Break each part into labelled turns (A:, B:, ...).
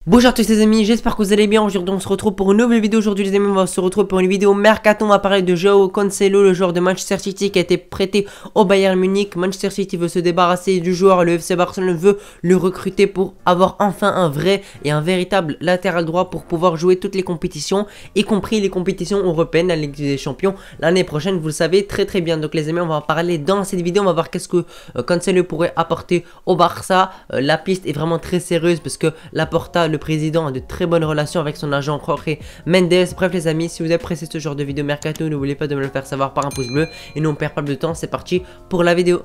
A: Bonjour à tous les amis, j'espère que vous allez bien. Aujourd'hui on se retrouve pour une nouvelle vidéo. Aujourd'hui les amis, on va se retrouver pour une vidéo mercato. On va parler de João Cancelo, le joueur de Manchester City qui a été prêté au Bayern Munich. Manchester City veut se débarrasser du joueur, le FC Barcelone veut le recruter pour avoir enfin un vrai et un véritable latéral droit pour pouvoir jouer toutes les compétitions, y compris les compétitions européennes, la Ligue des Champions l'année prochaine, vous le savez très bien. Donc les amis, on va en parler dans cette vidéo. On va voir qu'est-ce que Cancelo pourrait apporter au Barça. La piste est vraiment très sérieuse parce que Laporta, le président, a de très bonnes relations avec son agent Jorge Mendes. Bref les amis, si vous appréciez ce genre de vidéo mercato, n'oubliez pas de me le faire savoir par un pouce bleu. Et nous on perd pas de temps, c'est parti pour la vidéo.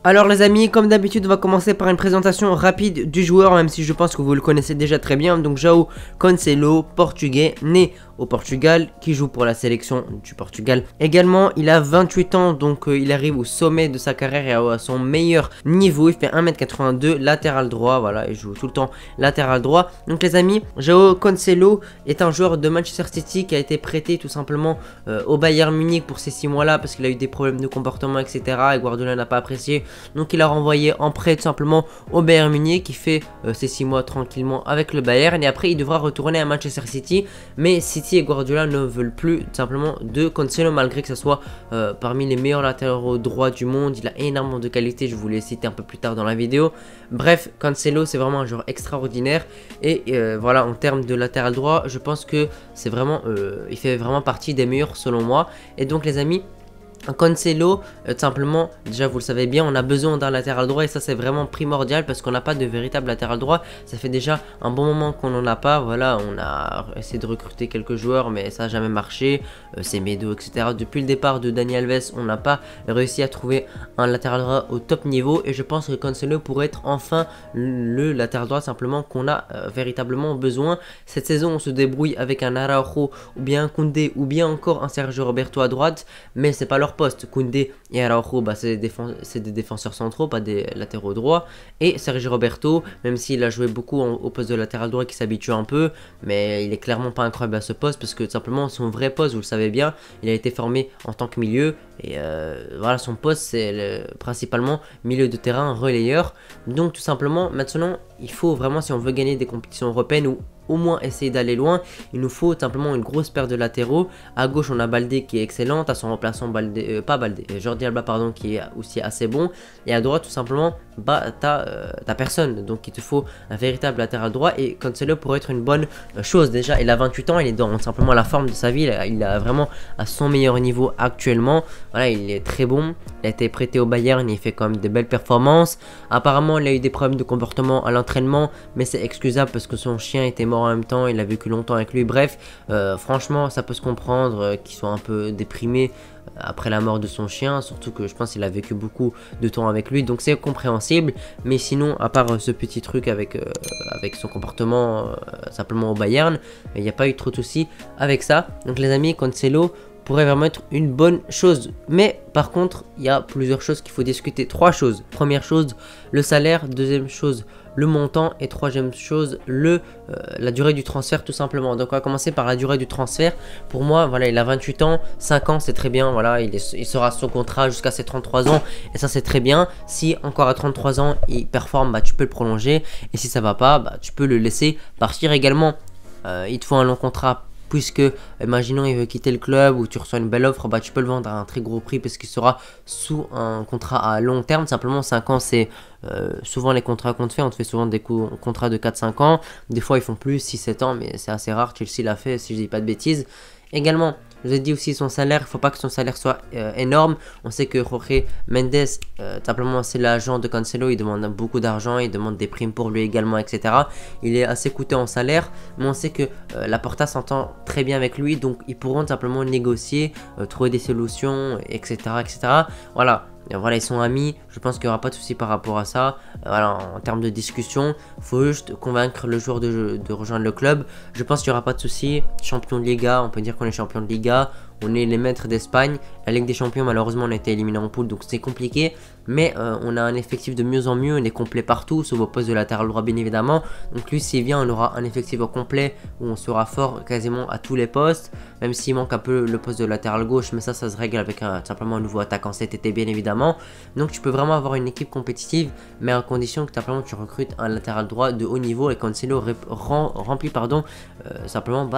A: Alors les amis, comme d'habitude, on va commencer par une présentation rapide du joueur, même si je pense que vous le connaissez déjà très bien. Donc João Cancelo, portugais, né au Portugal, qui joue pour la sélection du Portugal. Également, il a 28 ans, donc il arrive au sommet de sa carrière et à son meilleur niveau. Il fait 1m82, latéral droit, voilà, il joue tout le temps latéral droit. Donc les amis, João Cancelo est un joueur de Manchester City qui a été prêté tout simplement au Bayern Munich pour ces 6 mois-là, parce qu'il a eu des problèmes de comportement, etc. Et Guardiola n'a pas apprécié. Donc il a renvoyé en prêt tout simplement au Bayern Munich, qui fait ces 6 mois tranquillement avec le Bayern. Et après, il devra retourner à Manchester City. Mais City et Guardiola ne veulent plus tout simplement de Cancelo, malgré que ce soit parmi les meilleurs latéraux droits du monde. Il a énormément de qualité, je vous les citer un peu plus tard dans la vidéo. Bref, Cancelo c'est vraiment un joueur extraordinaire. Et voilà, en termes de latéral droit, je pense que c'est vraiment, il fait vraiment partie des meilleurs selon moi. Et donc les amis, Cancelo, tout simplement, déjà vous le savez bien, on a besoin d'un latéral droit et ça c'est vraiment primordial parce qu'on n'a pas de véritable latéral droit. Ça fait déjà un bon moment qu'on n'en a pas. Voilà, on a essayé de recruter quelques joueurs mais ça n'a jamais marché. C'est Medo, etc. Depuis le départ de Dani Alves, on n'a pas réussi à trouver un latéral droit au top niveau et je pense que Cancelo pourrait être enfin le latéral droit simplement qu'on a véritablement besoin. Cette saison on se débrouille avec un Araujo ou bien un Koundé ou bien encore un Sergio Roberto à droite, mais c'est pas leur poste. Koundé et Araujo, bah, c'est des défenseurs centraux, pas des latéraux droits. Et Sergio Roberto, même s'il a joué beaucoup au poste de latéral droit, qui s'habitue un peu, mais il est clairement pas incroyable à ce poste parce que tout simplement son vrai poste, vous le savez bien, il a été formé en tant que milieu et voilà, son poste c'est principalement milieu de terrain, relayeur. Donc tout simplement maintenant il faut vraiment, si on veut gagner des compétitions européennes ou au moins essayer d'aller loin, il nous faut simplement une grosse paire de latéraux. À gauche on a Baldé qui est excellent, à son remplaçant Jordi Alba pardon, qui est aussi assez bon, et à droite tout simplement bah t'as personne, donc il te faut un véritable latéral droit et Cancelo pourrait être une bonne chose. Déjà il a 28 ans, il est dans simplement la forme de sa vie, il a vraiment à son meilleur niveau actuellement. Voilà, il est très bon, il a été prêté au Bayern, il fait quand même de belles performances. Apparemment il a eu des problèmes de comportement à l'entraînement, mais c'est excusable parce que son chien était mort en même temps, il a vécu longtemps avec lui. Bref, franchement ça peut se comprendre qu'il soit un peu déprimé après la mort de son chien, surtout que je pense qu'il a vécu beaucoup de temps avec lui, donc c'est compréhensible. Mais sinon, à part ce petit truc avec son comportement simplement au Bayern, il n'y a pas eu trop de soucis avec ça. Donc les amis, Cancelo pourrait vraiment être une bonne chose. Mais par contre, il y a plusieurs choses qu'il faut discuter. 3 choses. Première chose, le salaire. Deuxième chose, le montant. Et troisième chose, la durée du transfert tout simplement. Donc on va commencer par la durée du transfert. Pour moi, voilà, il a 28 ans, 5 ans c'est très bien. Voilà, il sera sous contrat jusqu'à ses 33 ans. Et ça c'est très bien. Si encore à 33 ans il performe, bah, tu peux le prolonger. Et si ça va pas, bah, tu peux le laisser partir également. Il te faut un long contrat. Puisque, imaginons, il veut quitter le club ou tu reçois une belle offre, bah, tu peux le vendre à un très gros prix parce qu'il sera sous un contrat à long terme. Simplement, 5 ans, c'est souvent les contrats qu'on te fait. On te fait souvent des contrats de 4-5 ans. Des fois, ils font plus, 6-7 ans, mais c'est assez rare. Chelsea l'a fait, si je dis pas de bêtises. Également, je vous ai dit aussi son salaire, il ne faut pas que son salaire soit énorme. On sait que Jorge Mendes, simplement c'est l'agent de Cancelo, il demande beaucoup d'argent, il demande des primes pour lui également, etc. Il est assez coûteux en salaire, mais on sait que Laporta s'entend très bien avec lui, donc ils pourront simplement négocier, trouver des solutions, etc. etc. Voilà. Voilà, ils sont amis, je pense qu'il n'y aura pas de souci par rapport à ça. Voilà, en termes de discussion, il faut juste convaincre le joueur de rejoindre le club. Je pense qu'il n'y aura pas de souci. Champion de Liga, on peut dire qu'on est champion de Liga. on est les maîtres d'Espagne. La Ligue des Champions, malheureusement, on a été éliminé en poule, donc c'est compliqué. Mais on a un effectif de mieux en mieux, on est complet partout, sauf au poste de latéral droit bien évidemment. Donc lui s'il vient, on aura un effectif au complet où on sera fort quasiment à tous les postes. Même s'il manque un peu le poste de latéral gauche, mais ça se règle avec simplement un nouveau attaquant cet été bien évidemment. Donc tu peux vraiment avoir une équipe compétitive, mais à condition que simplement tu recrutes un latéral droit de haut niveau. Et Cancelo remplit simplement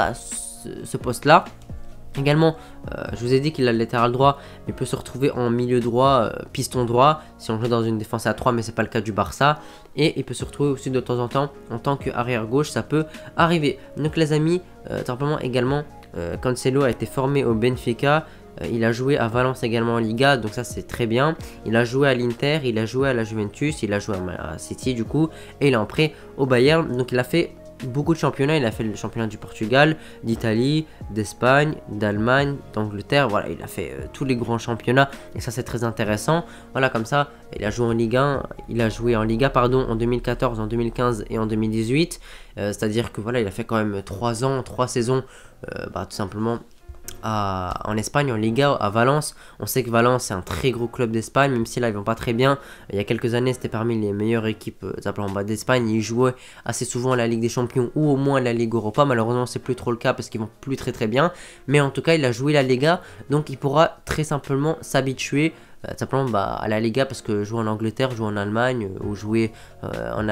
A: ce poste là. Également, je vous ai dit qu'il a le latéral droit, mais il peut se retrouver en milieu droit, piston droit, si on joue dans une défense à 3, mais c'est pas le cas du Barça. Et il peut se retrouver aussi de temps en temps en tant qu'arrière gauche, ça peut arriver. Donc les amis, simplement également, Cancelo a été formé au Benfica. Il a joué à Valence également en Liga, donc ça c'est très bien. Il a joué à l'Inter, il a joué à la Juventus, il a joué à City du coup, et il est en prêt au Bayern. Donc il a fait beaucoup de championnats, il a fait le championnat du Portugal, d'Italie, d'Espagne, d'Allemagne, d'Angleterre, voilà, il a fait tous les grands championnats et ça c'est très intéressant. Voilà, comme ça, il a joué en Ligue 1, il a joué en Liga pardon en 2014, en 2015 et en 2018. C'est-à-dire que voilà, il a fait quand même 3 ans, 3 saisons tout simplement en Espagne, en Liga, à Valence. On sait que Valence c'est un très gros club d'Espagne, même si là ils vont pas très bien. Il y a quelques années c'était parmi les meilleures équipes d'Espagne. Ils jouaient assez souvent la Ligue des Champions ou au moins la Ligue Europa. Malheureusement c'est plus trop le cas parce qu'ils vont plus très bien. Mais en tout cas il a joué la Liga, donc il pourra très simplement s'habituer simplement à la Liga, parce que jouer en Angleterre, jouer en Allemagne ou jouer en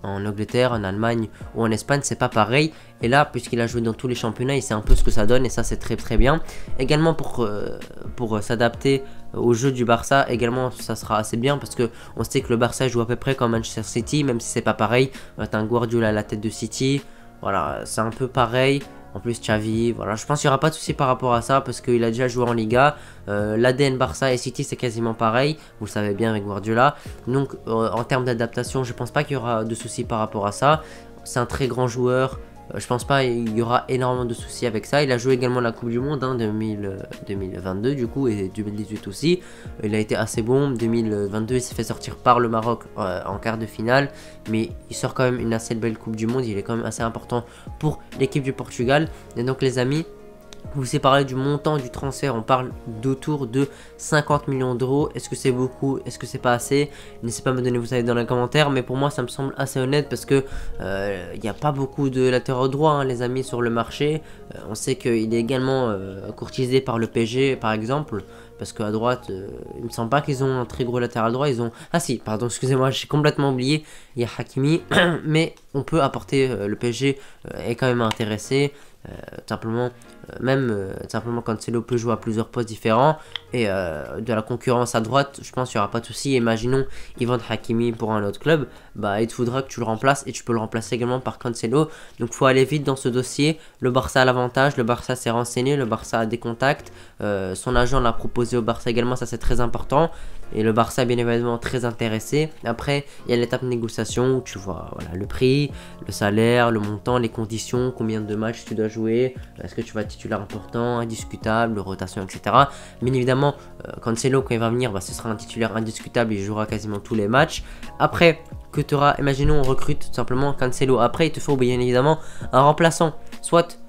A: Angleterre, en Allemagne ou en Espagne, c'est pas pareil. Et là, puisqu'il a joué dans tous les championnats, il sait un peu ce que ça donne et ça c'est très bien. Également pour s'adapter au jeu du Barça, également ça sera assez bien parce que on sait que le Barça joue à peu près comme Manchester City, même si c'est pas pareil. T'as un Guardiola à la tête de City, voilà, c'est un peu pareil. En plus Xavi, voilà, je pense qu'il n'y aura pas de souci par rapport à ça parce qu'il a déjà joué en Liga. L'ADN Barça et City c'est quasiment pareil, vous le savez bien avec Guardiola. Donc en termes d'adaptation, je pense pas qu'il y aura de souci par rapport à ça. C'est un très grand joueur. Je pense pas il y aura énormément de soucis avec ça. Il a joué également la Coupe du Monde 2022 du coup et 2018 aussi. Il a été assez bon. 2022 il s'est fait sortir par le Maroc en quart de finale, mais il sort quand même une assez belle Coupe du Monde. Il est quand même assez important pour l'équipe du Portugal. Et donc les amis, je vous ai parlé du montant du transfert, on parle d'autour de 50 millions d'euros. Est-ce que c'est beaucoup? Est-ce que c'est pas assez? N'hésitez pas à me donner vos avis dans les commentaires, mais pour moi ça me semble assez honnête parce que il n'y a pas beaucoup de latéraux droits hein, les amis sur le marché. On sait qu'il est également courtisé par le PSG par exemple. Parce qu'à droite, il me semble pas qu'ils ont un très gros latéral droit. Ils ont... Ah si, pardon, excusez-moi, j'ai complètement oublié. Il y a Hakimi, mais on peut apporter le PSG est quand même intéressé. Simplement Cancelo peut jouer à plusieurs postes différents et de la concurrence à droite, je pense qu'il n'y aura pas de souci. Imaginons ils vendent Hakimi pour un autre club, il te faudra que tu le remplaces et tu peux le remplacer également par Cancelo. Donc faut aller vite dans ce dossier. Le Barça a l'avantage, le Barça s'est renseigné, le Barça a des contacts, son agent l'a proposé au Barça également, ça c'est très important. Et le Barça est bien évidemment très intéressé. Après, il y a l'étape de négociation où tu vois voilà, le prix, le salaire, le montant, les conditions, combien de matchs tu dois jouer, est-ce que tu vas être titulaire important, indiscutable, rotation, etc. Bien évidemment, Cancelo, quand il va venir, ce sera un titulaire indiscutable, il jouera quasiment tous les matchs. Après, que tu auras, imaginons on recrute tout simplement Cancelo. Après, il te faut bien évidemment un remplaçant. Soit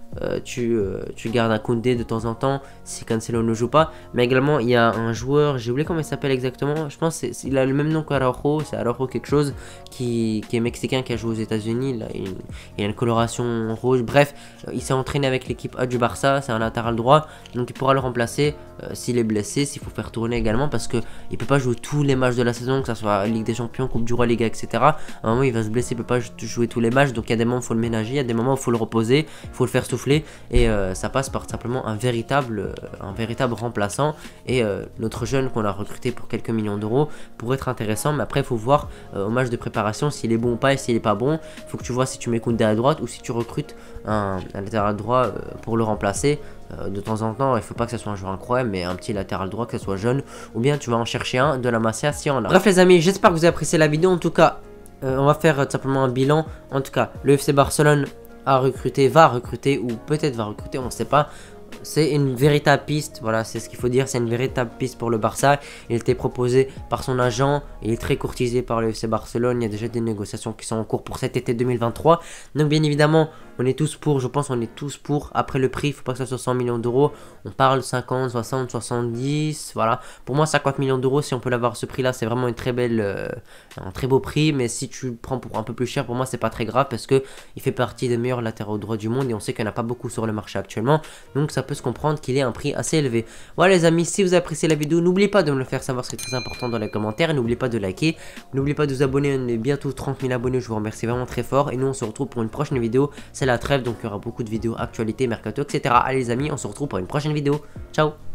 A: tu gardes un Koundé de temps en temps si Cancelo ne joue pas, mais également il y a un joueur, j'ai oublié comment il s'appelle exactement, je pense qu'il a le même nom qu'Araujo, c'est Araujo quelque chose qui est mexicain, qui a joué aux États-Unis. Il a une coloration rouge, bref, il s'est entraîné avec l'équipe A du Barça, c'est un latéral droit, donc il pourra le remplacer s'il est blessé, s'il faut faire tourner également, parce que il peut pas jouer tous les matchs de la saison, que ce soit Ligue des Champions, Coupe du Roi, Liga, etc. À un moment il va se blesser, il peut pas jouer tous les matchs, donc il y a des moments où il faut le ménager, il y a des moments où il faut le reposer, il faut le faire souffler, et ça passe par simplement un véritable remplaçant. Et notre jeune qu'on a recruté pour quelques millions d'euros pourrait être intéressant, mais après il faut voir au match de préparation s'il est bon ou pas, et s'il est pas bon, il faut que tu vois si tu mets Koundé à droite ou si tu recrutes un latéral droit pour le remplacer. De temps en temps, il faut pas que ce soit un joueur incroyable, mais un petit latéral droit, que ce soit jeune, ou bien tu vas en chercher un de la Masia si on a. Bref les amis, j'espère que vous avez apprécié la vidéo. En tout cas, on va faire simplement un bilan. En tout cas, le FC Barcelone va recruter, ou peut-être va recruter, on ne sait pas. C'est une véritable piste, voilà, c'est ce qu'il faut dire, c'est une véritable piste pour le Barça. Il était proposé par son agent, il est très courtisé par le FC Barcelone. Il y a déjà des négociations qui sont en cours pour cet été 2023. Donc bien évidemment, On est tous pour, je pense on est tous pour. Après le prix, il faut pas que ça soit 100 millions d'euros. On parle 50, 60, 70, voilà. Pour moi 50 millions d'euros, si on peut l'avoir ce prix là, c'est vraiment une très belle, un très beau prix. Mais si tu le prends pour un peu plus cher, pour moi c'est pas très grave parce que il fait partie des meilleurs latéraux droits du monde et on sait qu'il n'y en a pas beaucoup sur le marché actuellement. Donc ça peut se comprendre qu'il ait un prix assez élevé. Voilà les amis, si vous avez apprécié la vidéo, n'oubliez pas de me le faire savoir, c'est très important dans les commentaires. Et n'oubliez pas de liker, n'oubliez pas de vous abonner, on est bientôt 30 000 abonnés, je vous remercie vraiment très fort. Et nous on se retrouve pour une prochaine vidéo, c'est la trêve, donc il y aura beaucoup de vidéos, actualités, mercato, etc. Allez les amis, on se retrouve pour une prochaine vidéo, ciao.